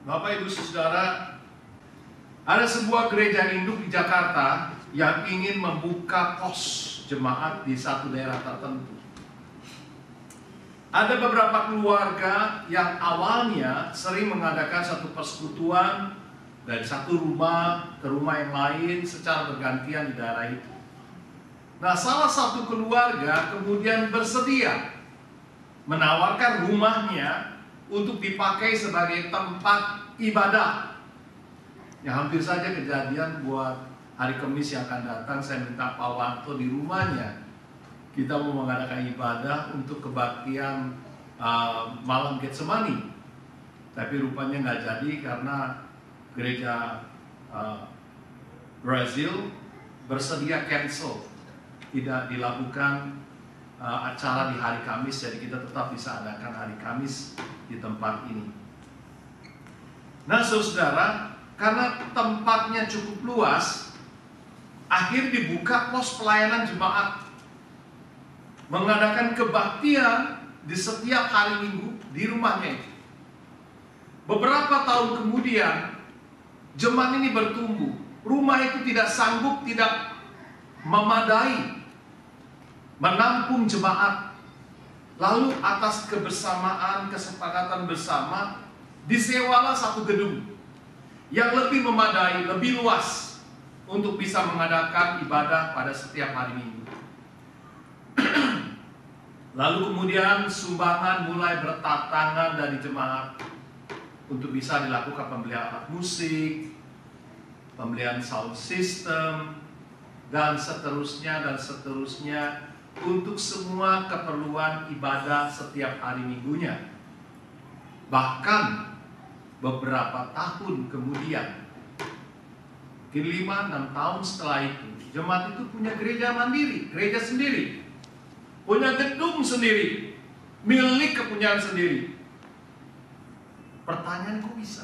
Bapak Ibu Saudara, ada sebuah gereja induk di Jakarta yang ingin membuka pos jemaat di satu daerah tertentu. Ada beberapa keluarga yang awalnya sering mengadakan satu persekutuan dari satu rumah ke rumah yang lain secara bergantian di daerah itu. Nah, salah satu keluarga kemudian bersedia menawarkan rumahnya untuk dipakai sebagai tempat ibadah. Ya, hampir saja kejadian buat hari Kamis yang akan datang, saya minta Pak Wanto di rumahnya. Kita mau mengadakan ibadah untuk kebaktian malam Getsemani. Tapi rupanya nggak jadi karena gereja Brazil bersedia cancel. Tidak dilakukan acara di hari Kamis, jadi kita tetap bisa adakan hari Kamis di tempat ini. Nah, saudara, karena tempatnya cukup luas, akhir dibuka pos pelayanan jemaat, mengadakan kebaktian di setiap hari Minggu di rumahnya itu. Beberapa tahun kemudian, jemaat ini bertumbuh. Rumah itu tidak sanggup, tidak memadai menampung jemaat. Lalu atas kebersamaan, kesepakatan bersama, disewalah satu gedung yang lebih memadai, lebih luas untuk bisa mengadakan ibadah pada setiap hari Minggu. Lalu kemudian sumbangan mulai berdatangan dari jemaat untuk bisa dilakukan pembelian alat musik, pembelian sound system, dan seterusnya untuk semua keperluan ibadah setiap hari Minggunya. Bahkan beberapa tahun kemudian, mungkin 5-6 tahun setelah itu, jemaat itu punya gereja mandiri, gereja sendiri, punya gedung sendiri, milik kepunyaan sendiri. Pertanyaan, kok bisa?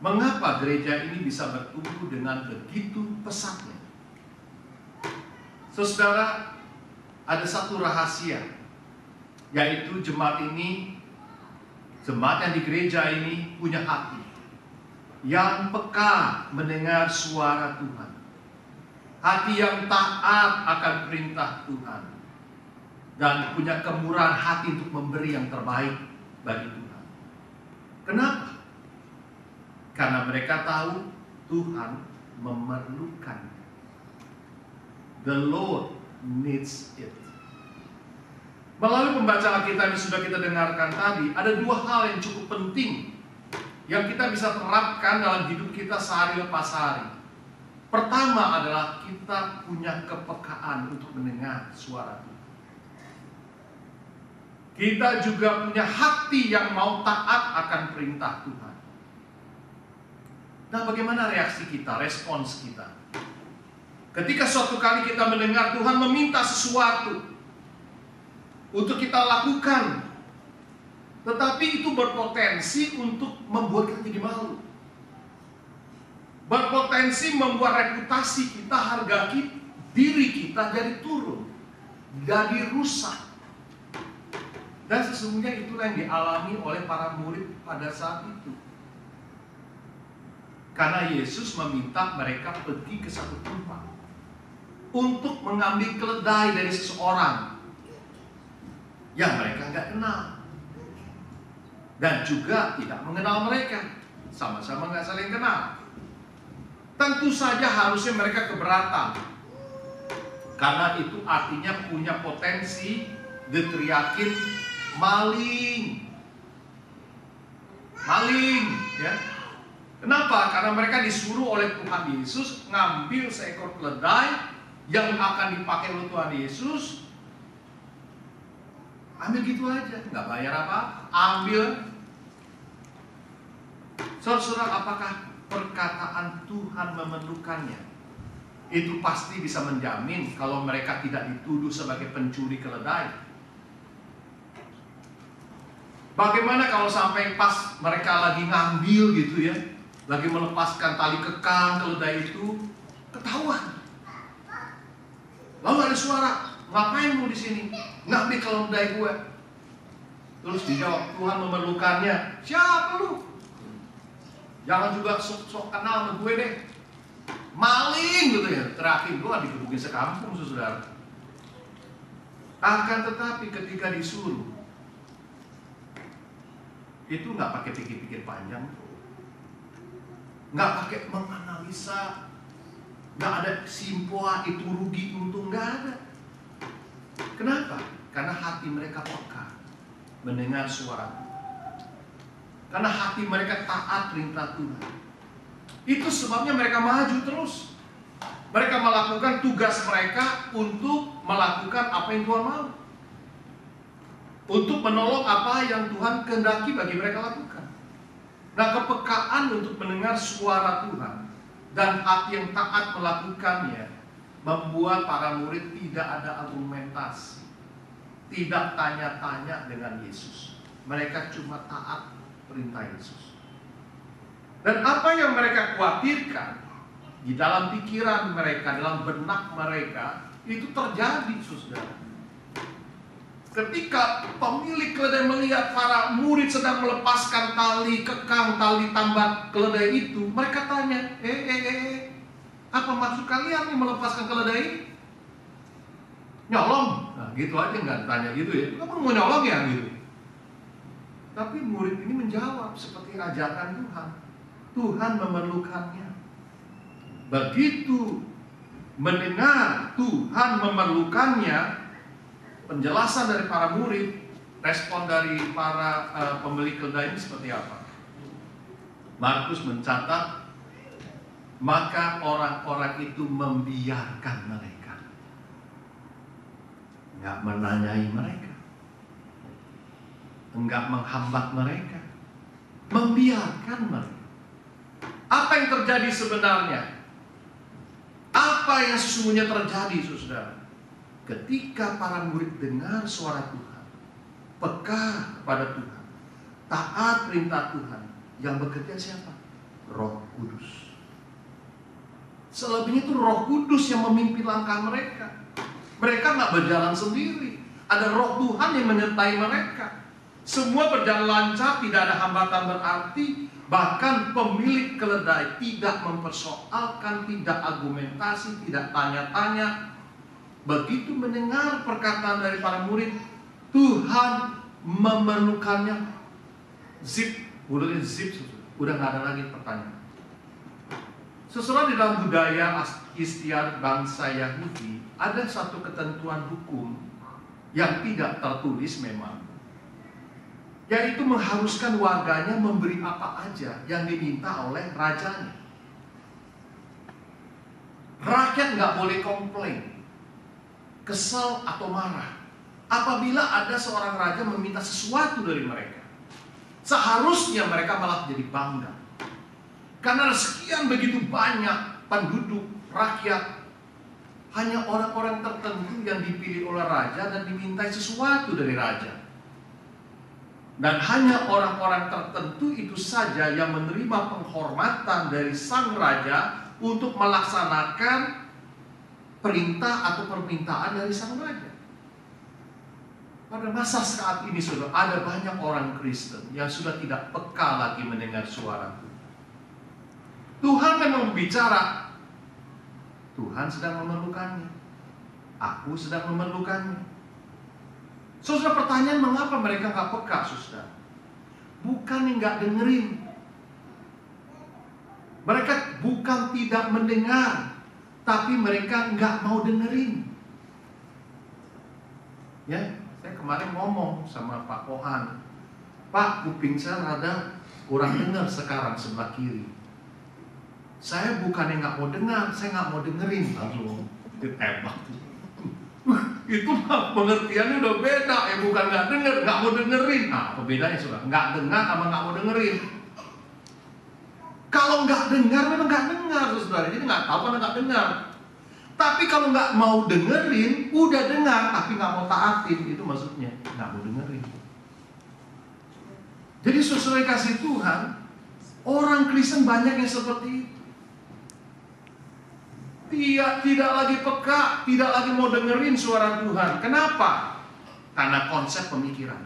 Mengapa gereja ini bisa bertumbuh dengan begitu pesatnya? Saudara, ada satu rahasia, yaitu jemaat yang di gereja ini punya hati yang peka mendengar suara Tuhan, hati yang taat akan perintah Tuhan, dan punya kemurahan hati untuk memberi yang terbaik bagi Tuhan. Kenapa? Karena mereka tahu Tuhan memerlukan. The Lord needs it. Melalui pembacaan Alkitab yang sudah kita dengarkan tadi, ada dua hal yang cukup penting yang kita bisa terapkan dalam hidup kita sehari lepas hari. Pertama adalah kita punya kepekaan untuk mendengar suara Tuhan. Kita juga punya hati yang mau taat akan perintah Tuhan. Nah, bagaimana reaksi kita, respons kita? Ketika suatu kali kita mendengar Tuhan meminta sesuatu untuk kita lakukan, tetapi itu berpotensi untuk membuat kita jadi malu, berpotensi membuat reputasi kita, harga kita, diri kita jadi turun, jadi rusak. Dan sesungguhnya itulah yang dialami oleh para murid pada saat itu. Karena Yesus meminta mereka pergi ke satu tempat untuk mengambil keledai dari seseorang yang mereka nggak kenal, dan juga tidak mengenal mereka, sama-sama nggak saling kenal. Tentu saja harusnya mereka keberatan, karena itu artinya punya potensi diteriakin maling, ya. Kenapa? Karena mereka disuruh oleh Tuhan Yesus ngambil seekor keledai yang akan dipakai oleh Tuhan Yesus. Ambil gitu aja, nggak bayar apa, ambil. Saudara, apakah perkataan Tuhan memerlukannya? Itu pasti bisa menjamin kalau mereka tidak dituduh sebagai pencuri keledai. Bagaimana kalau sampai pas mereka lagi ngambil gitu ya, lagi melepaskan tali kekang keledai itu, ketahuan. Lalu ada suara, ngapain lu di sini? Ngambil keledai gue. Terus dijawab, Tuhan memerlukannya. Siapa lu? Jangan juga sok kenal sama gue deh. Maling gitu ya. Terakhir gue dikebukin sekampung, saudara. Akan tetapi ketika disuruh, itu nggak pakai pikir-pikir panjang, nggak pakai menganalisa, nggak ada simpoa itu rugi untung, nggak ada. Kenapa? Karena hati mereka peka mendengar suara Tuhan. Karena hati mereka taat perintah Tuhan. Itu sebabnya mereka maju terus. Mereka melakukan tugas mereka untuk melakukan apa yang Tuhan mau. Untuk menolong apa yang Tuhan kehendaki bagi mereka lakukan. Nah, kepekaan untuk mendengar suara Tuhan dan hati yang taat melakukannya membuat para murid tidak ada argumentasi, tidak tanya-tanya dengan Yesus. Mereka cuma taat perintah Yesus. Dan apa yang mereka khawatirkan di dalam pikiran mereka, dalam benak mereka, itu terjadi, saudara. Ketika pemilik keledai melihat para murid sedang melepaskan tali kekang, tali tambat keledai itu, mereka tanya, apa maksud kalian nih melepaskan keledai ini? Nyolong? Nah, gitu aja, nggak tanya gitu ya. Kamu mau nyolong ya gitu. Tapi murid ini menjawab seperti ajakan Tuhan. Tuhan memerlukannya. Begitu mendengar Tuhan memerlukannya, penjelasan dari para murid, respon dari para pemilik keledai ini seperti apa? Markus mencatat, maka orang-orang itu membiarkan mereka, nggak menanyai mereka, enggak menghambat mereka, membiarkan mereka. Apa yang terjadi sebenarnya? Apa yang sesungguhnya terjadi, saudara? Ketika para murid dengar suara Tuhan, peka kepada Tuhan, taat perintah Tuhan, yang bekerja siapa? Roh Kudus. Selebihnya itu Roh Kudus yang memimpin langkah mereka. Mereka nggak berjalan sendiri. Ada Roh Tuhan yang menyertai mereka. Semua berjalan lancar, tidak ada hambatan berarti. Bahkan pemilik keledai tidak mempersoalkan, tidak argumentasi, tidak tanya-tanya. Begitu mendengar perkataan dari para murid, Tuhan memerlukannya. Zip, udah nggak ada lagi pertanyaan. Sesuai di dalam budaya istiadat bangsa Yahudi, ada satu ketentuan hukum yang tidak tertulis memang, yaitu mengharuskan warganya memberi apa aja yang diminta oleh rajanya. Rakyat nggak boleh komplain, kesal atau marah apabila ada seorang raja meminta sesuatu dari mereka. Seharusnya mereka malah jadi bangga, karena sekian begitu banyak penduduk rakyat, hanya orang-orang tertentu yang dipilih oleh raja dan dimintai sesuatu dari raja. Dan hanya orang-orang tertentu itu saja yang menerima penghormatan dari sang raja untuk melaksanakan perintah atau permintaan dari sang raja. Pada masa saat ini, saudara, ada banyak orang Kristen yang sudah tidak peka lagi mendengar suara Tuhan. Tuhan memang berbicara. Tuhan sedang memerlukannya. Aku sedang memerlukannya. Saudara, pertanyaan mengapa mereka nggak peka, saudara? Bukan yang nggak dengerin. Mereka bukan tidak mendengar, tapi mereka nggak mau dengerin. Ya, saya kemarin ngomong sama Pak Pohan, Pak, kuping saya rada kurang dengar sekarang sebelah kiri. Saya bukan yang nggak mau dengar, saya nggak mau dengerin. Langsung ditembak. Itu pengertiannya udah beda, bukan nggak denger, nggak mau dengerin. Nah, apa bedanya, saudara? Nggak dengar sama nggak mau dengerin. Kalau nggak dengar, memang nggak dengar, saudara. Jadi nggak tahu karena nggak dengar. Tapi kalau nggak mau dengerin, udah dengar tapi nggak mau taatin, itu maksudnya nggak mau dengerin. Jadi sesuai kasih Tuhan, orang Kristen banyak yang seperti itu. Dia tidak lagi peka, tidak lagi mau dengerin suara Tuhan. Kenapa? Karena konsep pemikiran.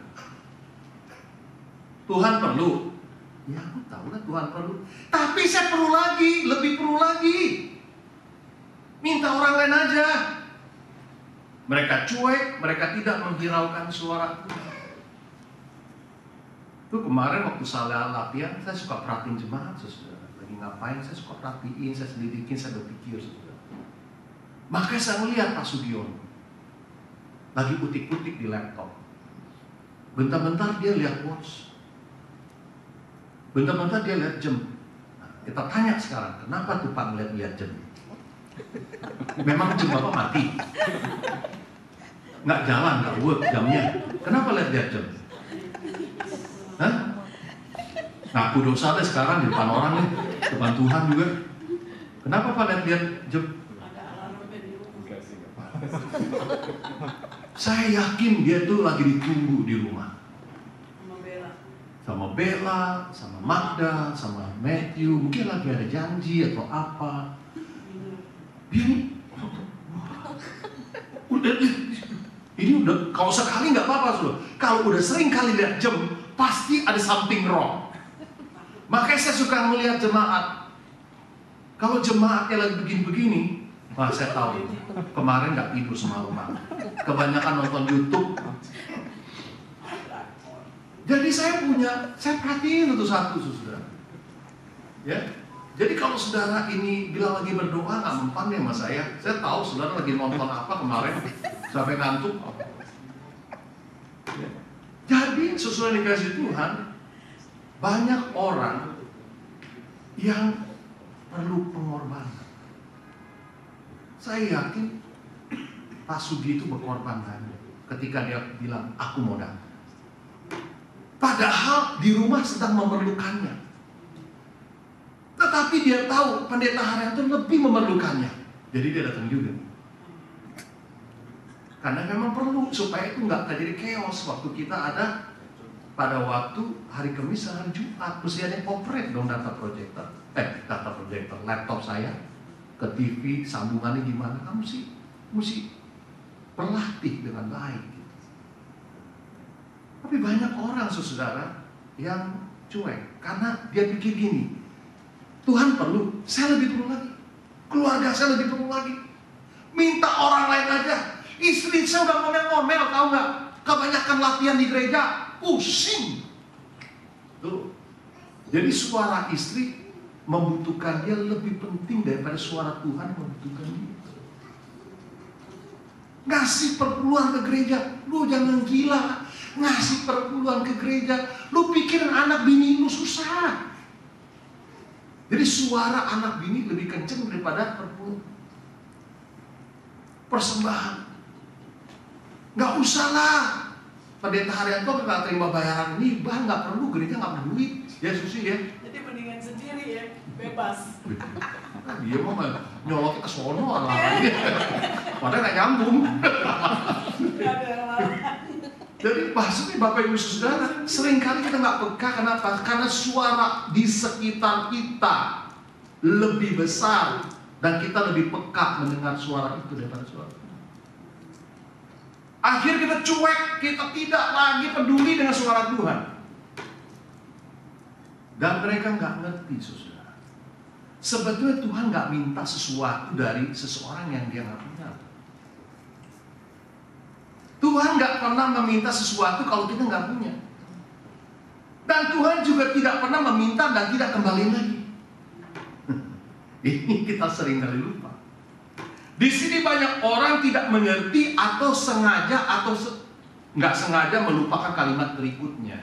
Tuhan perlu. Ya aku tahu lah Tuhan perlu. Tapi saya perlu lagi, lebih perlu lagi. Minta orang lain aja. Mereka cuek, mereka tidak menghiraukan suara Tuhan. Itu kemarin waktu saya latihan, saya suka perhatiin jemaat, saudara. Lagi ngapain, saya suka perhatiin, saya selidikin, saya berpikir, saudara. Makanya saya melihat Pak Sugiono lagi utik-utik di laptop. Bentar-bentar dia lihat watch. Bentar-bentar dia lihat jam. Nah, kita tanya sekarang, kenapa tuh Pak ngeliat jam? Memang jam Bapak mati? Nggak jalan, nggak work jamnya. Kenapa lihat jam? Hah? Ngaku dosa deh sekarang di depan orang nih, depan Tuhan juga. Kenapa Pak lihat jam? Saya yakin dia tuh lagi ditunggu di rumah. Sama Bella, sama Magda, sama Matthew. Mungkin lagi ada janji atau apa. Dia ini udah, kalau sekali nggak apa-apa, saudara. Kalau udah sering kali lihat jam, pasti ada something wrong. Makanya saya suka melihat jemaat. Kalau jemaatnya lagi begini-begini, wah saya tahu. Kemarin nggak tidur semalaman. Kebanyakan nonton YouTube. Jadi saya perhatiin satu-satu, saudara. Ya. Jadi kalau saudara ini bilang lagi berdoa nggak mempan ya sama saya tahu saudara lagi nonton apa kemarin sampai ngantuk. Ya. Jadi sesuai dikasih Tuhan, banyak orang yang perlu pengorbanan. Saya yakin Pak Sugi itu berkorban banyak ketika dia bilang aku mau datang. Padahal di rumah sedang memerlukannya. Tetapi dia tahu pendeta Haryanto lebih memerlukannya. Jadi dia datang juga. Karena memang perlu supaya itu nggak terjadi chaos waktu kita ada pada waktu hari Kamis dan hari Jumat. Mesti ada yang operate dong data projector. Laptop saya ke TV, sambungannya gimana? Kamu mesti berlatih dengan baik. Gitu. Tapi banyak orang saudara yang cuek karena dia pikir gini. Tuhan perlu, saya lebih perlu lagi. Keluarga saya lebih perlu lagi. Minta orang lain aja. Istri saya udah ngomel-ngomel, tahu nggak? Kebanyakan latihan di gereja, pusing. Tuh. Jadi suara istri membutuhkan dia lebih penting daripada suara Tuhan membutuhkan dia. Ngasih perpuluhan ke gereja, lu jangan gila. Ngasih perpuluhan ke gereja, lu pikirin anak bini lu susah. Jadi suara anak bini lebih kenceng daripada persembahan. Nggak usah lah. Pendeta Haryanto nggak terima bayaran hibah, nggak perlu, gereja nggak peduli. Ya Susi ya. Jadi mendingan sendiri ya, bebas. Dia mau nyolok ke sono alasannya. Padahal nggak nyambung. Jadi maksudnya Bapak Ibu Saudara, seringkali kita nggak peka. Kenapa? Karena suara di sekitar kita lebih besar dan kita lebih peka mendengar suara itu daripada suara Tuhan. Akhirnya kita cuek, kita tidak lagi peduli dengan suara Tuhan. Dan mereka nggak ngerti, saudara. Sebetulnya Tuhan nggak minta sesuatu dari seseorang yang dia nggak punya. Tuhan nggak pernah meminta sesuatu kalau kita nggak punya. Dan Tuhan juga tidak pernah meminta dan tidak kembali lagi. Ini kita sering kali lupa. Di sini banyak orang tidak mengerti atau sengaja atau nggak sengaja melupakan kalimat berikutnya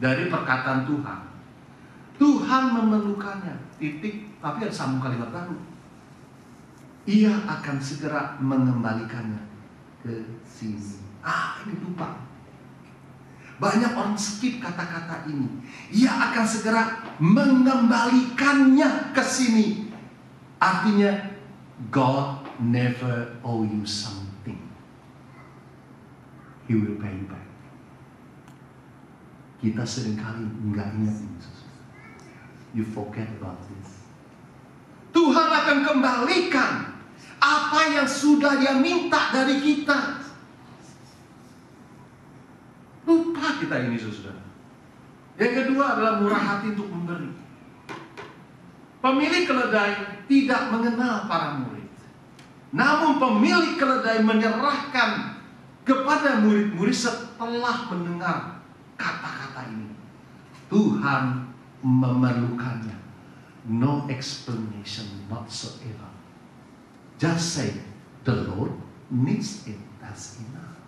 dari perkataan Tuhan. Tuhan memerlukannya, titik, tapi ada sambung kalimat baru. Ia akan segera mengembalikannya ke sini. Ini lupa. Banyak orang skip kata-kata ini. Ia akan segera mengembalikannya ke sini. Artinya, God never owe you something. He will pay you back. Kita seringkali nggak ingat ini. You forget about this. Tuhan akan kembalikan apa yang sudah Dia minta dari kita. Lupa kita ini, saudara. Yang kedua adalah murah hati untuk memberi. Pemilik keledai tidak mengenal para murid. Namun pemilik keledai menyerahkan kepada murid-murid setelah mendengar kata-kata ini. Tuhan memerlukannya. No explanation whatsoever. Just say, the Lord needs it. That's enough.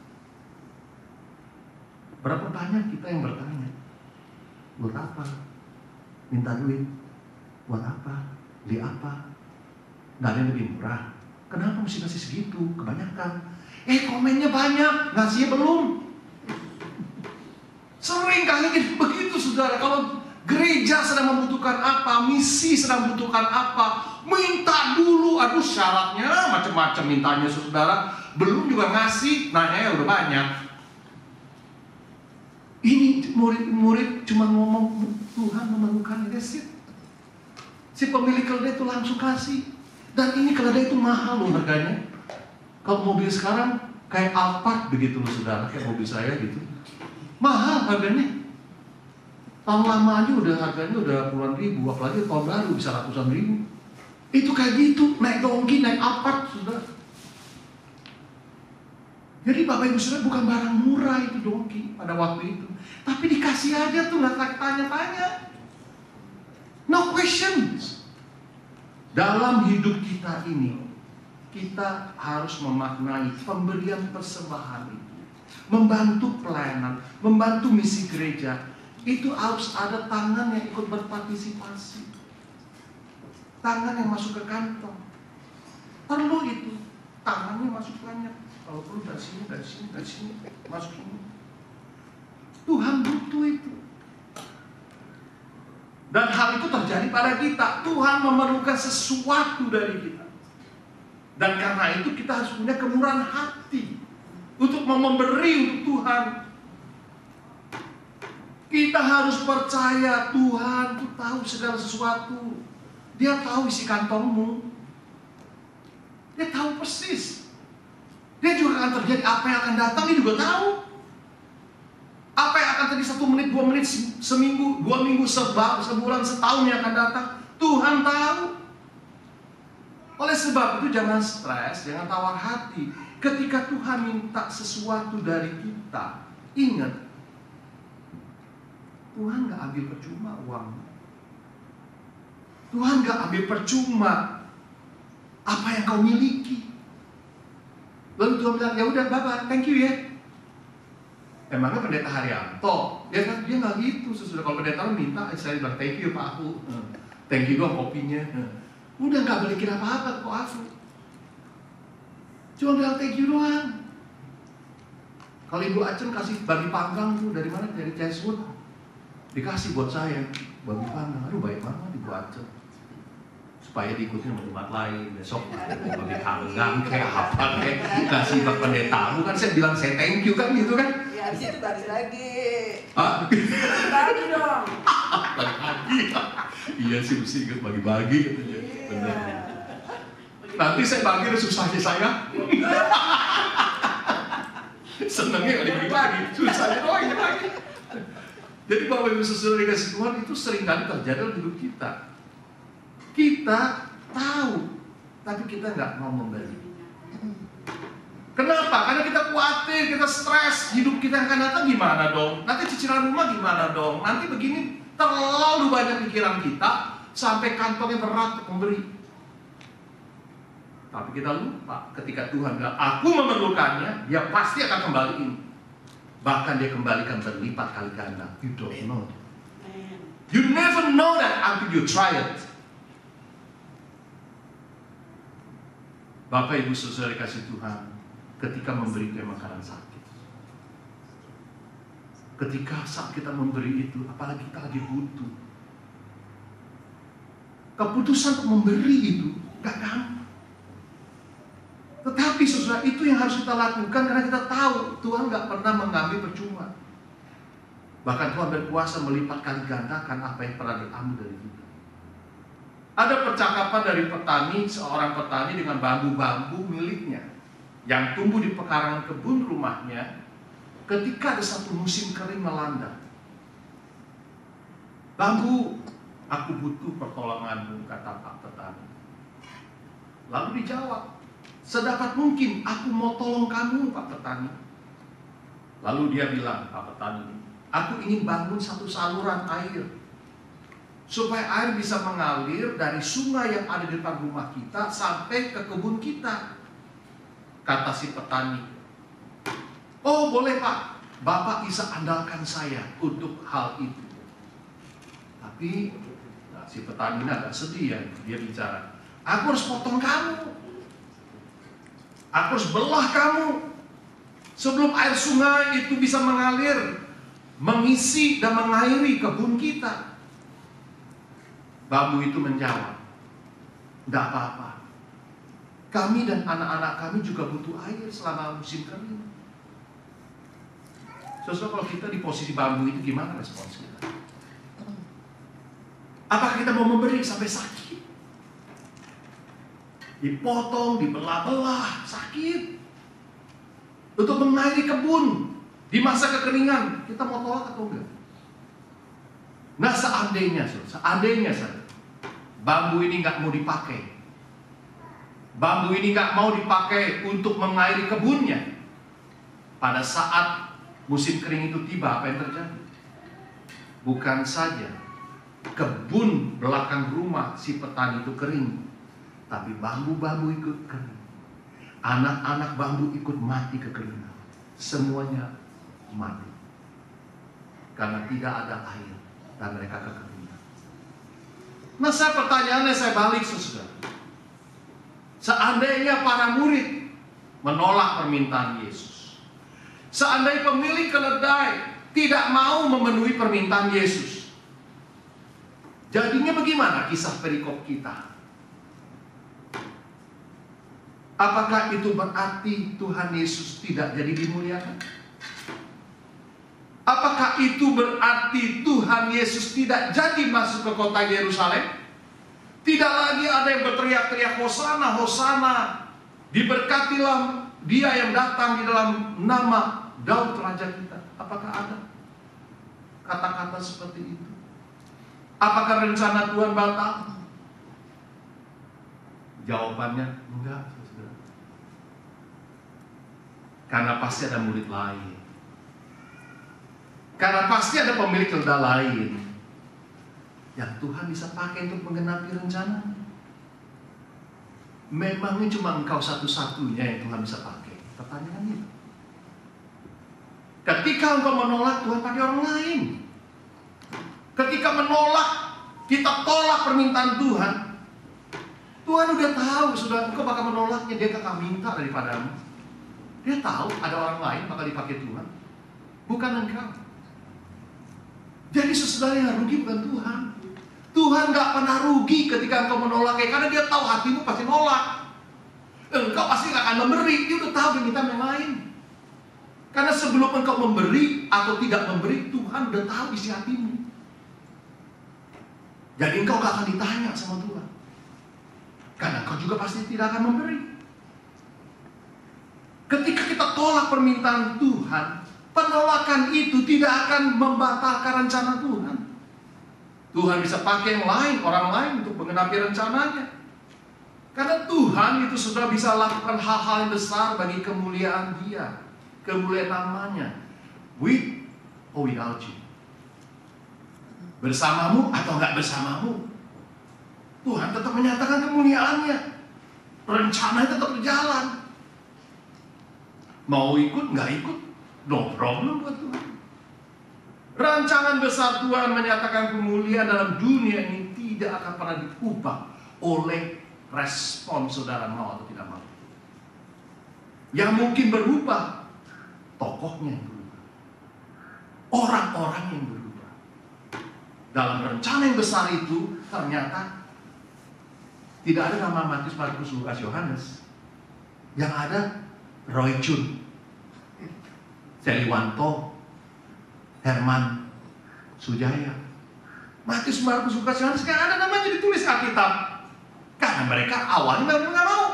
Berapa banyak kita yang bertanya, buat apa? Minta duit. Buat apa? Beli apa? Nggak ada yang lebih murah. Kenapa mesti kasih segitu? Kebanyakan. Komennya banyak, ngasihnya belum. Sering kali begitu, saudara. Kalau gereja sedang membutuhkan apa, misi sedang membutuhkan apa, minta dulu. Aduh, syaratnya macam-macam mintanya, saudara. Belum juga ngasih, nanya udah banyak. Ini murid-murid cuma ngomong, Tuhan memerlukan ini. Si pemilik keledai itu langsung kasih. Dan ini keledai itu mahal loh harganya. Kalau mobil sekarang kayak Alphard begitu loh, saudara. Kayak mobil saya gitu. Mahal harganya. Tahun lama aja harganya udah puluhan ribu. Apalagi tahun baru bisa ratusan ribu. Itu kayak gitu. Naik dongki, naik Alphard, saudara. Jadi Bapak Ibu saudara, bukan barang murah itu dongki pada waktu itu. Tapi dikasih aja tuh, gak tanya-tanya. No questions. Dalam hidup kita ini, kita harus memaknai pemberian persembahan itu. Membantu pelayanan, membantu misi gereja. Itu harus ada tangan yang ikut berpartisipasi. Tangan yang masuk ke kantong. Perlu itu. Tangannya masuk banyak. Kalau perlu dari sini, dari sini, dari sini, masuk ini. Tuhan butuh itu. Dan hal itu terjadi pada kita. Tuhan memerlukan sesuatu dari kita. Dan karena itu kita harus punya kemurahan hati untuk memberi untuk Tuhan. Kita harus percaya Tuhan itu tahu segala sesuatu. Dia tahu isi kantongmu. Dia tahu persis. Dia juga akan terjadi apa yang akan datang, dia juga tahu. Apa yang akan terjadi 1 menit, 2 menit, seminggu, 2 minggu, sebulan, setahun yang akan datang, Tuhan tahu. Oleh sebab itu jangan stres, jangan tawar hati. Ketika Tuhan minta sesuatu dari kita, ingat, Tuhan gak ambil percuma uang. Tuhan gak ambil percuma apa yang kau miliki. Lalu Tuhan bilang, ya udah Bapak, thank you ya. Emangnya pendeta Haryanto? Dia nggak gitu. Sesudah kalau pendeta minta, saya bilang thank you Pak Aku, thank you dong kopinya. Udah nggak balikin apa-apa kok Aku. Cuma bilang thank you doang. Kalau Ibu Acen kasih babi panggang tuh dari mana? Dari Chasewood. Dikasih buat saya babi panggang. Aduh baik banget Ibu Acen. Supaya diikutin sama tempat lain. Besok babi panggang kayak apa kayak kasih Pak pendeta. Bukan saya bilang saya thank you kan gitu kan? Habis itu bagi lagi. Bagi dong. Bagi-bagi. Iya sih mesti ikut bagi-bagi katanya. Benar. Nanti saya bagi susahnya saya. Senangnya kalau dibagi-bagi, susahnya doang dibagi. Jadi Bapak Ibu Saudara dikasih Tuhan itu seringkali terjadi dalam hidup kita. Kita tahu, tapi kita nggak mau memberi. Kenapa? Karena kita khawatir, kita stres, hidup kita yang akan datang gimana dong? Nanti cicilan rumah gimana dong? Nanti begini, terlalu banyak pikiran kita sampai kantongnya berat untuk memberi. Tapi kita lupa ketika Tuhan bilang, aku memerlukannya, dia pasti akan kembaliin. Bahkan dia kembalikan berlipat kali ganda. You don't know. You never know that until you try it. Bapak Ibu Saudara kasih Tuhan, ketika memberi itu emang kadang sakit. Ketika saat kita memberi itu, apalagi kita lagi butuh, keputusan untuk memberi itu gak gampang. Tetapi saudara, itu yang harus kita lakukan karena kita tahu Tuhan gak pernah mengambil percuma. Bahkan Tuhan berkuasa melipat kali gandakan apa yang pernah diambil dari kita. Ada percakapan dari petani, seorang petani dengan bambu-bambu miliknya yang tumbuh di pekarangan kebun rumahnya ketika ada satu musim kering melanda. "Bambu, aku butuh pertolonganmu," kata Pak petani. Lalu dijawab, "Sedapat mungkin aku mau tolong kamu, Pak petani." Lalu dia bilang, Pak petani, "Aku ingin bangun satu saluran air, supaya air bisa mengalir dari sungai yang ada di depan rumah kita sampai ke kebun kita." Kata si petani, "Oh boleh Pak, Bapak bisa andalkan saya untuk hal itu." Tapi si petani agak sedih ya, dia bicara, "Aku harus potong kamu, aku harus belah kamu sebelum air sungai itu bisa mengalir, mengisi dan mengairi kebun kita." Bambu itu menjawab, "Tidak apa-apa, kami dan anak-anak kami juga butuh air selama musim kering." Saudara, kalau kita di posisi bambu itu gimana respons kita? Apakah kita mau memberi sampai sakit? Dipotong, dibelah-belah, sakit. Untuk mengairi kebun di masa kekeringan, kita mau tolak atau enggak? Nah seandainya bambu ini nggak mau dipakai, bambu ini nggak mau dipakai untuk mengairi kebunnya, pada saat musim kering itu tiba, apa yang terjadi? Bukan saja kebun belakang rumah si petani itu kering, tapi bambu-bambu ikut kering, anak-anak bambu ikut mati kekeringan, semuanya mati karena tidak ada air dan mereka kekeringan. Nah pertanyaannya saya balik saudara, seandainya para murid menolak permintaan Yesus, seandainya pemilik keledai tidak mau memenuhi permintaan Yesus, jadinya bagaimana kisah perikop kita? Apakah itu berarti Tuhan Yesus tidak jadi dimuliakan? Apakah itu berarti Tuhan Yesus tidak jadi masuk ke kota Yerusalem? Tidak lagi ada yang berteriak-teriak Hosana, Hosana, diberkatilah dia yang datang di dalam nama Daud Raja kita. Apakah ada kata-kata seperti itu? Apakah rencana Tuhan batal? Jawabannya enggak, saudara. Karena pasti ada murid lain. Karena pasti ada pemilik keledai lain yang Tuhan bisa pakai untuk menggenapi rencana. Memangnya cuma engkau satu-satunya yang Tuhan bisa pakai? Pertanyaannya. Ketika engkau menolak, Tuhan pakai orang lain. Ketika menolak, kita tolak permintaan Tuhan. Tuhan udah tahu, sudah engkau bakal menolaknya, dia akan minta daripadamu. Dia tahu ada orang lain bakal dipakai Tuhan, bukan engkau. Jadi saudara, yang rugi bukan Tuhan. Tuhan gak pernah rugi ketika engkau menolaknya, karena dia tahu hatimu pasti nolak. Engkau pasti gak akan memberi, dia udah tahu permintaan yang lain. Karena sebelum engkau memberi atau tidak memberi, Tuhan udah tahu isi hatimu. Jadi engkau gak akan ditanya sama Tuhan, karena engkau juga pasti tidak akan memberi. Ketika kita tolak permintaan Tuhan, penolakan itu tidak akan membatalkan rencana Tuhan. Tuhan bisa pakai yang lain, orang lain untuk menggenapi rencananya. Karena Tuhan itu sudah bisa lakukan hal-hal yang besar bagi kemuliaan Dia, kemuliaan namanya. With or without you, bersamamu atau enggak bersamamu, Tuhan tetap menyatakan kemuliaannya. Rencananya tetap berjalan. Mau ikut, nggak ikut, no problem buat Tuhan. Rancangan besar Tuhan menyatakan kemuliaan dalam dunia ini tidak akan pernah diubah oleh respon saudara mau atau tidak mau. Yang mungkin berubah, tokohnya yang berubah, orang-orang yang berubah. Dalam rencana yang besar itu ternyata tidak ada nama Matius, Markus, Lukas, Yohanes. Yang ada Roy Chun, Seliwanto, Herman Sujaya. Matius, Markus, Lukas, Yohanes kan ada namanya ditulis Alkitab. Karena mereka awalnya memang nggak mau.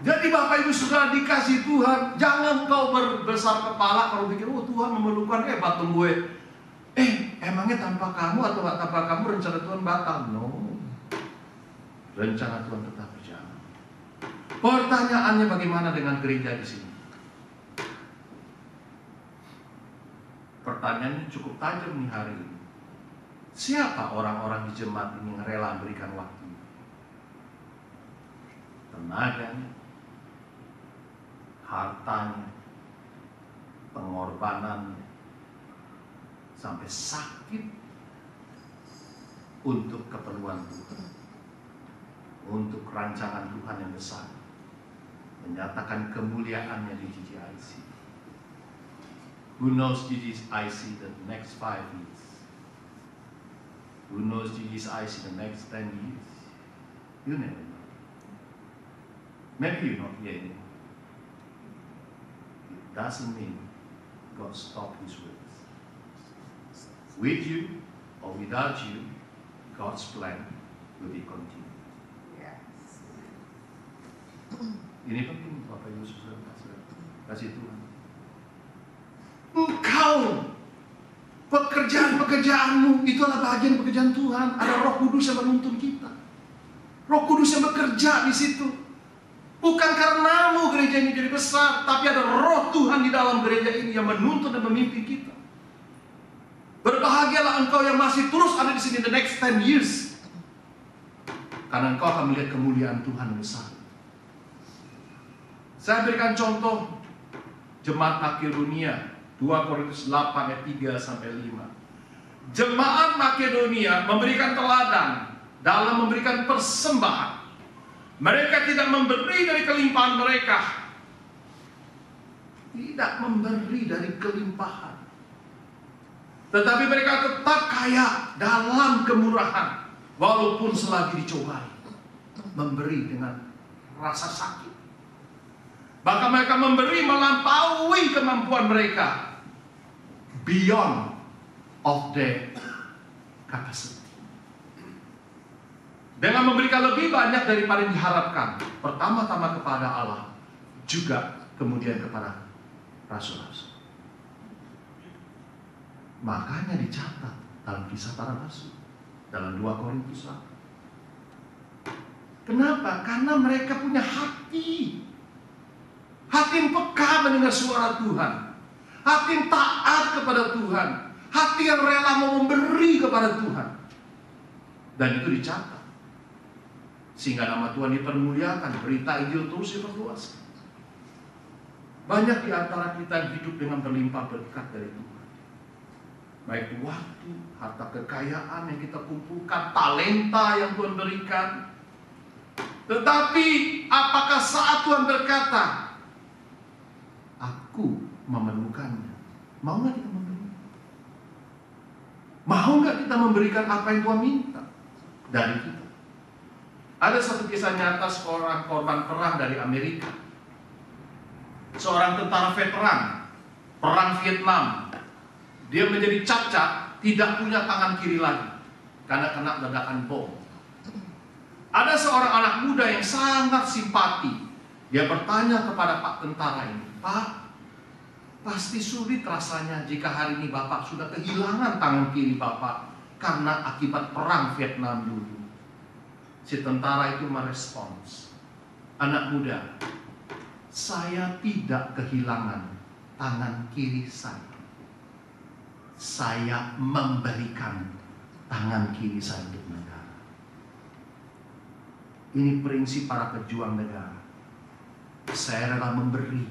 Jadi Bapak Ibu Saudara dikasih Tuhan, jangan kau berbesar kepala kalau pikir, oh Tuhan memerlukan hebat dong gue. Emangnya tanpa kamu atau nggak tanpa kamu rencana Tuhan batal? No. Rencana Tuhan tetap berjalan. Pertanyaannya bagaimana dengan gereja di sini? Pertanyaannya cukup tajam nih hari ini. Siapa orang-orang di jemaat ini yang rela berikan waktu? Tenaganya, hartanya, pengorbanannya, sampai sakit untuk keperluan Tuhan, untuk rancangan Tuhan yang besar, menyatakan kemuliaannya di GGIC. Who knows GGIC the next 5 years? Who knows GGIC the next 10 years? You never know. Maybe you not yet. It doesn't mean God stopped His ways. With you or without you, God's plan will be continued. Yes. Ini penting Bapak Ibu Saudara, kasih Tuhan. Engkau, pekerjaan-pekerjaanmu itulah bagian pekerjaan Tuhan. Ada Roh Kudus yang menuntun kita. Roh Kudus yang bekerja di situ. Bukan karenamu gereja ini jadi besar, tapi ada Roh Tuhan di dalam gereja ini yang menuntun dan memimpin kita. Berbahagialah engkau yang masih terus ada di sini the next 10 years. Karena engkau akan melihat kemuliaan Tuhan yang besar. Saya berikan contoh Jemaat Makedonia 2 Korintus 8 ayat 3 sampai 5. Jemaat Makedonia memberikan teladan dalam memberikan persembahan. Mereka tidak memberi dari kelimpahan mereka. Tidak memberi dari kelimpahan. Tetapi mereka tetap kaya dalam kemurahan. Walaupun selagi dicobai. Memberi dengan rasa sakit. Bahkan mereka memberi melampaui kemampuan mereka. Beyond of their capacity. Dengan memberikan lebih banyak daripada yang diharapkan. Pertama-tama kepada Allah. Juga kemudian kepada rasul-rasul. Makanya dicatat dalam Kisah Para Rasul. Dalam 2 Korintus 1. Kenapa? Karena mereka punya hati. Hati yang peka mendengar suara Tuhan. Hati yang taat kepada Tuhan. Hati yang rela mau memberi kepada Tuhan. Dan itu dicatat. Sehingga nama Tuhan dipermuliakan. Berita Injil terus diperluaskan. Banyak di antara kita yang hidup dengan berlimpah berkat dari Tuhan. Baik waktu, harta kekayaan yang kita kumpulkan, talenta yang Tuhan berikan. Tetapi apakah saat Tuhan berkata, aku memerlukannya, mau gak kita memberi? Mau gak kita memberikan apa yang Tuhan minta dari kita? Ada satu kisah nyata seorang korban perang dari Amerika. Seorang tentara veteran perang Vietnam. Dia menjadi cacat, tidak punya tangan kiri lagi karena kena ledakan bom. Ada seorang anak muda yang sangat simpati. Dia bertanya kepada Pak tentara ini, Pak, pasti sulit rasanya jika hari ini Bapak sudah kehilangan tangan kiri Bapak karena akibat perang Vietnam dulu. Si tentara itu merespons, anak muda, saya tidak kehilangan tangan kiri saya. Saya memberikan tangan kiri saya untuk negara. Ini prinsip para pejuang negara. Saya rela memberi,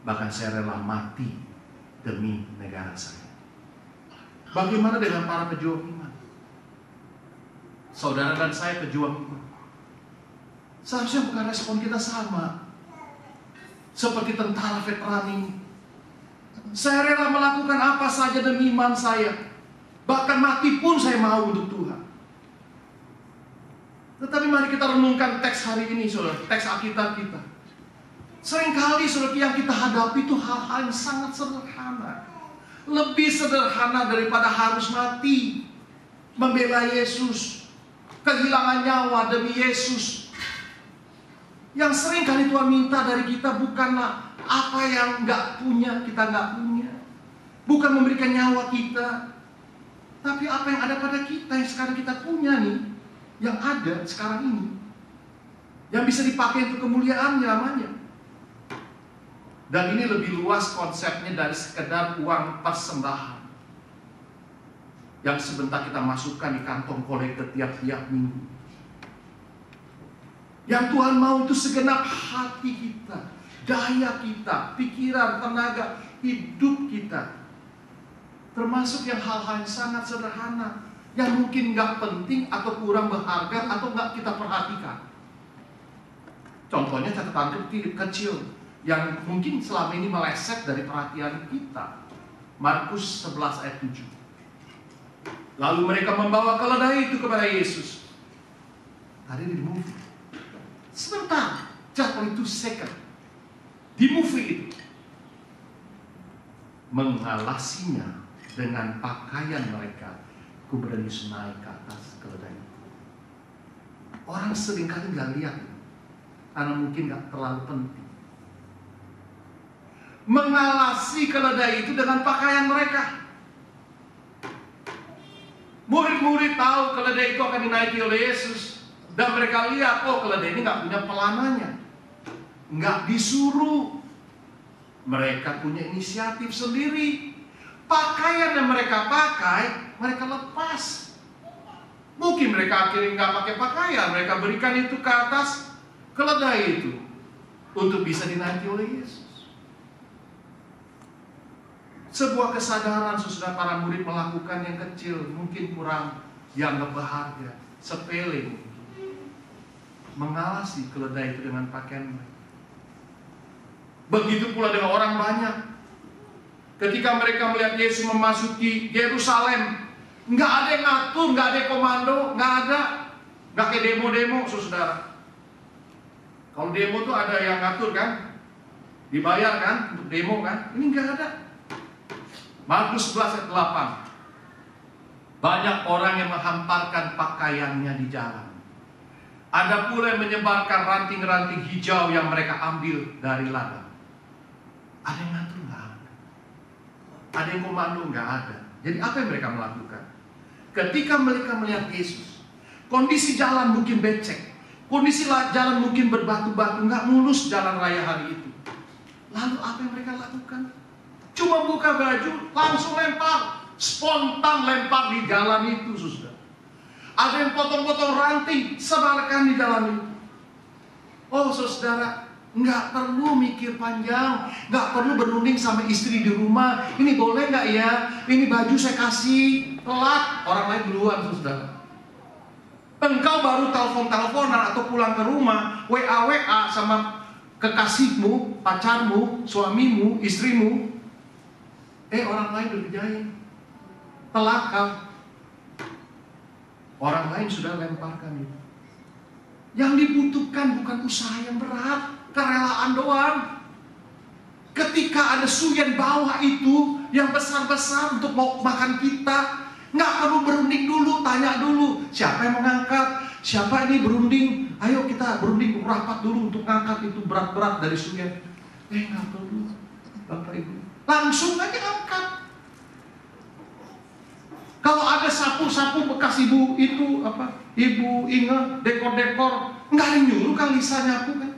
bahkan saya rela mati demi negara saya. Bagaimana dengan para pejuang iman? Saudara dan saya pejuang iman. Seharusnya bukan respon kita sama seperti tentara veteran ini. Saya rela melakukan apa saja demi iman saya. Bahkan mati pun saya mau untuk Tuhan. Tetapi mari kita renungkan teks hari ini, saudara, teks Alkitab kita. Seringkali saudara yang kita hadapi itu hal-hal yang sangat sederhana. Lebih sederhana daripada harus mati membela Yesus, kehilangan nyawa demi Yesus. Yang sering kali Tuhan minta dari kita bukanlah apa yang kita nggak punya. Bukan memberikan nyawa kita, Tapi apa yang ada pada kita, yang sekarang kita punya nih, yang ada sekarang ini, yang bisa dipakai untuk kemuliaannya namanya. Dan ini lebih luas konsepnya dari sekedar uang persembahan yang sebentar kita masukkan di kantong kolektor tiap-tiap minggu. Yang Tuhan mau itu segenap hati kita, daya kita, pikiran, tenaga, hidup kita. Termasuk yang hal-hal yang sangat sederhana, yang mungkin nggak penting atau kurang berharga atau nggak kita perhatikan. Contohnya catatan kecil yang mungkin selama ini meleset dari perhatian kita. Markus 11 ayat 7. Lalu mereka membawa keledai itu kepada Yesus. Tadi di movie. Sebentar, just only 2 seconds. Di movie itu mengalasinya dengan pakaian mereka, kemudian Yesus naik ke atas keledai itu. Orang seringkali nggak lihat, karena mungkin nggak terlalu penting. Mengalasi keledai itu dengan pakaian mereka. Murid-murid tahu keledai itu akan dinaiki oleh Yesus, dan mereka lihat, oh keledai ini nggak punya pelananya, nggak disuruh. Mereka punya inisiatif sendiri. Pakaian yang mereka pakai, mereka lepas. Mungkin mereka akhirnya nggak pakai pakaian, mereka berikan itu ke atas keledai itu untuk bisa dinaiki oleh Yesus. Sebuah kesadaran sesudah para murid melakukan yang kecil, mungkin kurang dianggap berharga, sepele mungkin. Mengalasi keledai itu dengan pakaian mereka. Begitu pula dengan orang banyak. Ketika mereka melihat Yesus memasuki Yerusalem, nggak ada yang ngatur, nggak ada yang komando, nggak kayak demo-demo, saudara. Kalau demo tuh ada yang ngatur kan, dibayar kan untuk demo kan, ini nggak ada. Markus 11 ayat 8. Banyak orang yang menghamparkan pakaiannya di jalan. Ada pula yang menyebarkan ranting-ranting hijau yang mereka ambil dari ladang. Ada yang ngatur? Nggak ada. Ada yang komando? Nggak ada. Jadi apa yang mereka melakukan? Ketika mereka melihat Yesus, kondisi jalan mungkin becek, kondisi jalan mungkin berbatu-batu, nggak mulus jalan raya hari itu. Lalu apa yang mereka lakukan? Cuma buka baju, langsung lempar, spontan lempar di jalan itu, saudara. Ada yang potong-potong ranting, sebarkan di jalan itu. Oh saudara, nggak perlu mikir panjang, nggak perlu berunding sama istri di rumah. Ini boleh nggak ya? Ini baju saya kasih, telat, orang lain duluan, saudara. Engkau baru telepon-teleponan atau pulang ke rumah, WA sama kekasihmu, pacarmu, suamimu, istrimu. Orang lain udah kerjain, telat kau. Orang lain sudah lemparkan itu. Yang dibutuhkan bukan usaha yang berat, kerelaan doang. Ketika ada suyen bawah itu yang besar-besar untuk mau makan kita, nggak perlu berunding dulu, tanya dulu siapa yang mengangkat, siapa ini berunding. Ayo kita berunding rapat dulu untuk ngangkat itu berat-berat dari suyen. Nggak perlu, Bapak Ibu. Langsung aja angkat. Kalau ada sapu-sapu bekas ibu itu ibu Inge dekor-dekor, nggak ada yang nyuruh kan Lisa nyapu kan?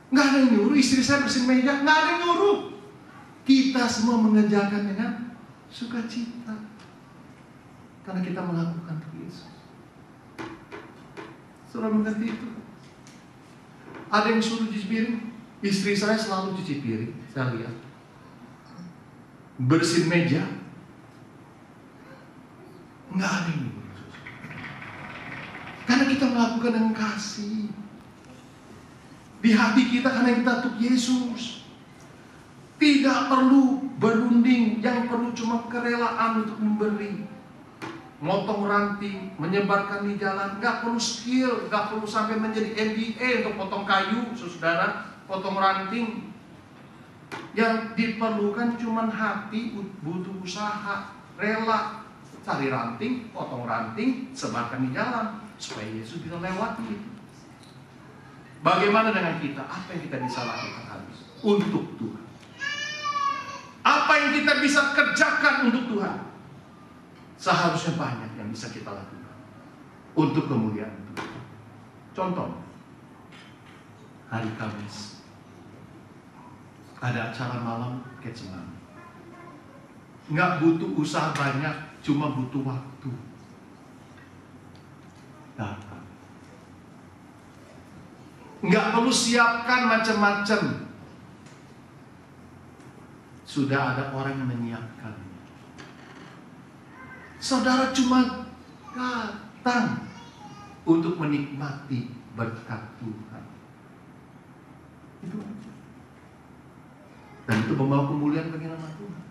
Nggak ada yang nyuruh istri saya bersihin meja, nggak ada yang nyuruh. Kita semua mengerjakan dengan sukacita karena kita melakukan untuk Yesus. Saudara mengerti itu? Ada yang suruh cuci piring, istri saya selalu cuci piring, saya lihat. Bersihin meja, nggak ada yang nyuruh. Karena kita melakukan dengan kasih di hati kita, karena kita untuk Yesus. Tidak perlu berunding, yang perlu cuma kerelaan untuk memberi. Motong ranting, menyebarkan di jalan, nggak perlu skill, nggak perlu sampai menjadi MBA untuk potong kayu, saudara, potong ranting. Yang diperlukan cuma hati, butuh usaha, rela, cari ranting, potong ranting, sebarkan di jalan supaya Yesus bisa lewati itu. Bagaimana dengan kita? Apa yang kita bisa lakukan habis untuk Tuhan? Apa yang kita bisa kerjakan untuk Tuhan? Seharusnya banyak yang bisa kita lakukan untuk kemuliaan Tuhan. Contoh, hari Kamis ada acara malam Getsemani. Nggak butuh usaha banyak, cuma butuh waktu. Datang. Nggak perlu siapkan macam-macam. Sudah ada orang yang menyiapkan. Saudara cuma datang untuk menikmati berkat Tuhan. Itu aja. Dan itu membawa kemuliaan bagi nama Tuhan.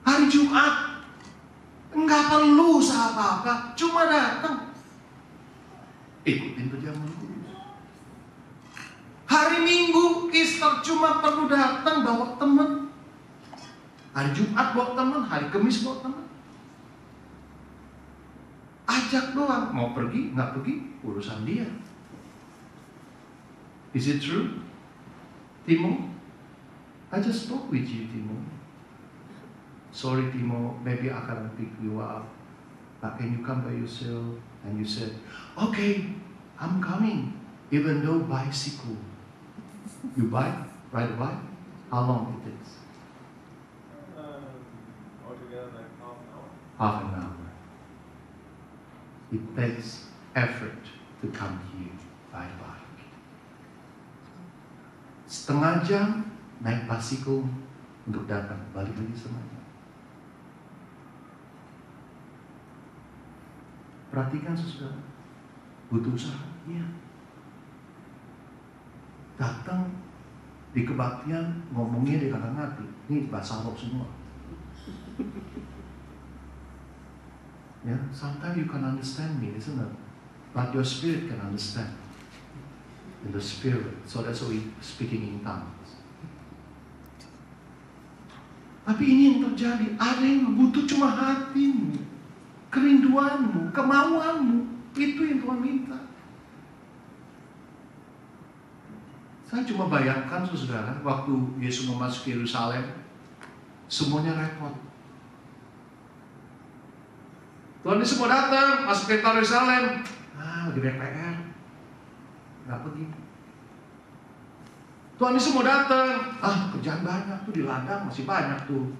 Hari Jumat enggak perlu usaha apa-apa, cuma datang. Ikutin perjamuan kudus. Hari Minggu, Easter cuma perlu datang bawa teman. Hari Jumat bawa teman, hari Kamis bawa teman. Ajak doang, mau pergi, nggak pergi, urusan dia. Is it true? Timo? I just spoke with you, Timo. Sorry, Timo, maybe I can't pick you up. But can you come by yourself? And you said, okay, I'm coming. Even though bicycle. You ride a bike? How long it takes? Altogether like half an hour. Half an hour. It takes effort to come here by bike. Setengah jam naik bicycle untuk datang, balik lagi setengah jam. Perhatikan saudara, butuh usaha, iya. Datang di kebaktian ngomongnya di kanan hati, ini bahasa Arab semua. Ya, sometimes you can understand me, isn't it? But your spirit can understand. In the spirit, so that's why we speaking in tongues. Tapi ini yang terjadi, ada yang butuh cuma hatimu, kerinduanmu, kemauanmu. Itu yang Tuhan minta. Saya cuma bayangkan saudara, waktu Yesus memasuki Yerusalem, semuanya repot. Tuhan Yesus mau datang, masuk ke Yerusalem, lagi banyak PR, nggak pergi. Tuhan Yesus mau datang, kerjaan banyak tuh, di ladang masih banyak tuh,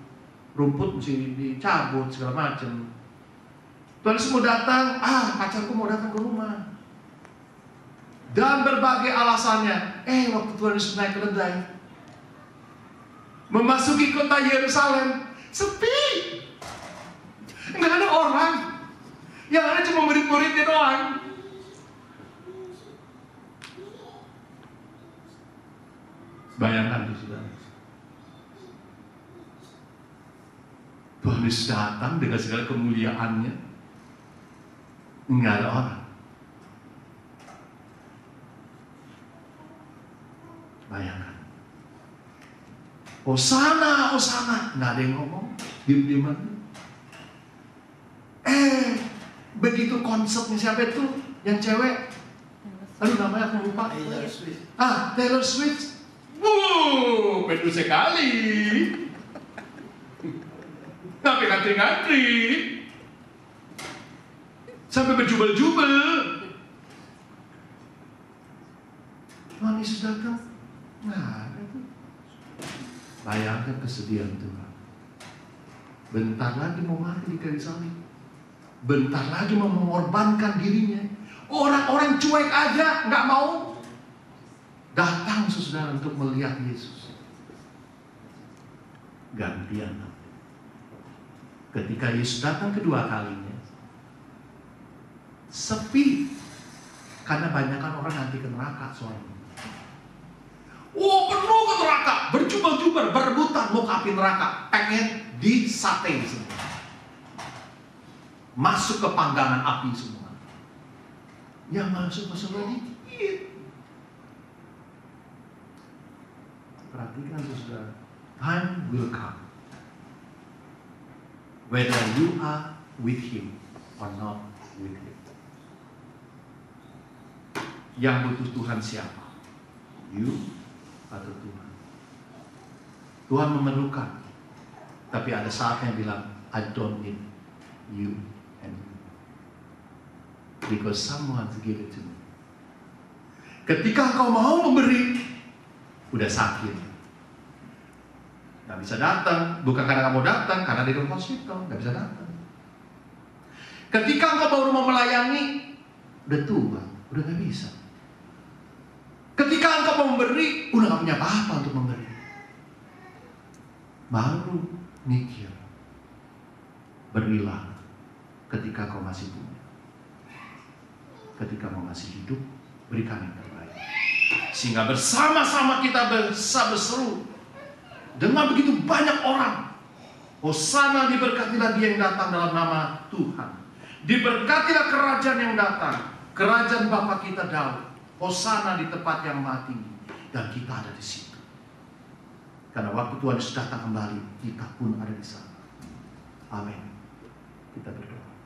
rumput mesti dicabut segala macam. Tuhan Yesus mau datang, pacarku mau datang ke rumah. Dan berbagai alasannya. Waktu Tuhan Yesus naik keledai, memasuki kota Yerusalem, sepi. Nggak ada orang. Yang ada cuma murid-muridnya doang. Bayangkan itu saudara. Tuhan Yesus datang dengan segala kemuliaannya, nggak ada orang. Bayangkan. Hosana, Hosana, nggak ada yang ngomong, diam-diam aja. Begitu konsernya siapa itu? Yang cewek? Aduh namanya aku lupa. Taylor Swift. Penuh sekali. Tapi ngantri-ngantri. Sampai berjubel-jubel. Tuhan Yesus datang. Nah, itu. Bayangkan kesedihan Tuhan. Bentar lagi mau mati di kayu salib. Bentar lagi mau mengorbankan dirinya. Orang-orang cuek aja, nggak mau datang saudara untuk melihat Yesus. Gantian. Ketika Yesus datang kedua kalinya, sepi, karena banyakan orang nanti ke neraka soalnya. Penuh ke neraka, berjubel-jubel, berebutan mau ke api neraka, pengen disate semua. Masuk ke panggangan api semua. Yang masuk dikit. Perhatikan saudara, time will come whether you are with Him or not with Him. Yang butuh Tuhan siapa? You atau Tuhan? Tuhan memerlukan, tapi ada saatnya bilang, I don't need you and you. Because someone give it to me. Ketika engkau mau memberi, udah sakit. Gak bisa datang. Bukan karena kamu datang, karena di dalam hospital. Gak bisa datang. Ketika engkau baru mau melayani, udah tua, udah gak bisa. Ketika engkau mau memberi, udah gak punya apa-apa untuk memberi. Baru mikir, berilah ketika kau masih punya. Ketika kau masih hidup, berikan yang terbaik. Sehingga bersama-sama kita bisa berseru dengan begitu banyak orang. Hosana, diberkatilah dia yang datang dalam nama Tuhan. Diberkatilah kerajaan yang datang, kerajaan Bapa kita Daud. Hosana di tempat yang maha tinggi. Dan kita ada di situ. Karena waktu Tuhan Yesus datang kembali, kita pun ada di sana. Amin. Kita berdoa.